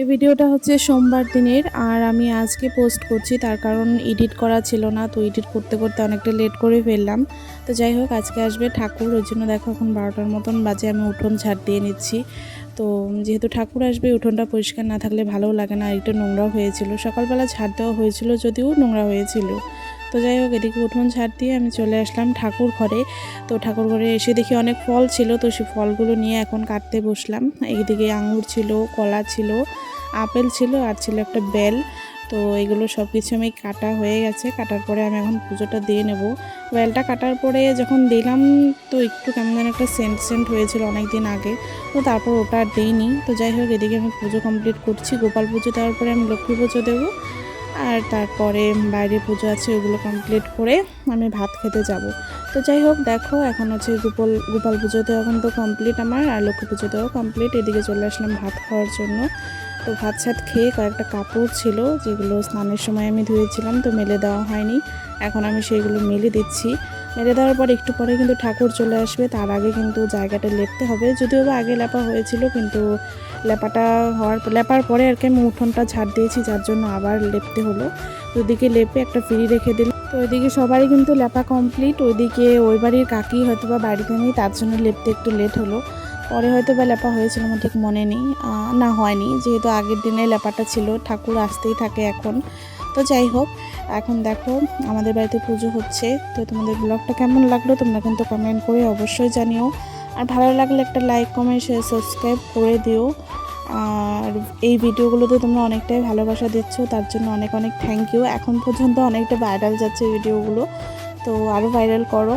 এই ভিডিওটা হচ্ছে সোমবার দিনের, আর আমি আজকে পোস্ট করছি তার কারণ এডিট করা ছিল না, তো এডিট করতে করতে অনেকটা লেট করে ফেললাম। তো যাই হোক, আজকে আসবে ঠাকুর, ওই জন্য দেখো এখন 12টার মতন বাজে, আমি উঠোন ঝাড় দিয়ে নিচ্ছি। তো যেহেতু ঠাকুর আসবে, উঠোনটা পরিষ্কার না থাকলে ভালোও লাগে না, আর একটু নোংরা হয়েছিল, সকালবেলা ঝাড় দেওয়া হয়েছিল যদিও নোংরা হয়েছিল। তো যাই হোক, এদিকে উঠোন ঝাড় দিয়ে আমি চলে আসলাম ঠাকুর ঘরে। তো ঠাকুর ঘরে এসে দেখি অনেক ফল ছিল, তো সেই ফলগুলো নিয়ে এখন কাটতে বসলাম। এইদিকে আঙুর ছিল, কলা ছিল, আপেল ছিল, আর ছিল একটা বেল। তো এগুলো সব কিছু আমি কাটা হয়ে গেছে, কাটার পরে আমি এখন পুজোটা দিয়ে নেব। বেলটা কাটার পরে যখন দিলাম, তো একটু কেমন যেন একটা সেন্ট সেন্ট হয়েছিল অনেক দিন আগে, তো তারপর ওটা আর দিইনি। তো যাই হোক, এদিকে আমি পুজো কমপ্লিট করছি, গোপাল পুজো দেওয়ার পরে আমি লক্ষ্মী পুজো দেবো, আর তারপরে বাইরে পুজো আছে, ওগুলো কমপ্লিট করে আমি ভাত খেতে যাব। তো যাই হোক, দেখো এখন হচ্ছে গোপাল পুজো দেওয়া এখন তো কমপ্লিট আমার, আর লক্ষ্মী পুজো দেওয়া কমপ্লিট। এদিকে চলে আসলাম ভাত খাওয়ার জন্য। তো ভাত সাত খেয়ে কয়েকটা কাপড় ছিল যেগুলো স্নানের সময় আমি ধুয়েছিলাম, তো মেলে দেওয়া হয়নি, এখন আমি সেইগুলো মেলে দিচ্ছি। মেলে দেওয়ার পর একটু পরে কিন্তু ঠাকুর চলে আসবে, তার আগে কিন্তু জায়গাটা লেপতে হবে। যদিও বা আগে লেপা হয়েছিল, কিন্তু লেপার পরে আর কি আমি উঠোনটা ঝাড় দিয়েছি, যার জন্য আবার লেপতে হলো। তো ওইদিকে লেপে একটা ফ্রি রেখে দিলাম। তো ওইদিকে সবারই কিন্তু লেপা কমপ্লিট, ওইদিকে ওই বাড়ির কাকি হয়তো বা বাড়িতে নেই, তার জন্য লেপতে একটু লেট হলো। পরে হয়তো বা লেপা হয়েছিল, আমার ঠিক মনে নেই, না হয়নি, যেহেতু আগের দিনে লেপাটা ছিল, ঠাকুর আসতেই থাকে এখন। তো যাই হোক, এখন দেখো আমাদের বাড়িতে পুজো হচ্ছে। তো তোমাদের ব্লগটা কেমন লাগলো তোমরা কিন্তু কমেন্ট করে অবশ্যই জানিও, আর ভালো লাগলে একটা লাইক কমেন্ট শেয়ার সাবস্ক্রাইব করে দিও। আর এই ভিডিওগুলোতে তোমরা অনেকটাই ভালোবাসা দিচ্ছ, তার জন্য অনেক অনেক থ্যাংক ইউ। এখন পর্যন্ত অনেকটা ভাইরাল যাচ্ছে ভিডিওগুলো, তো আরও ভাইরাল করো।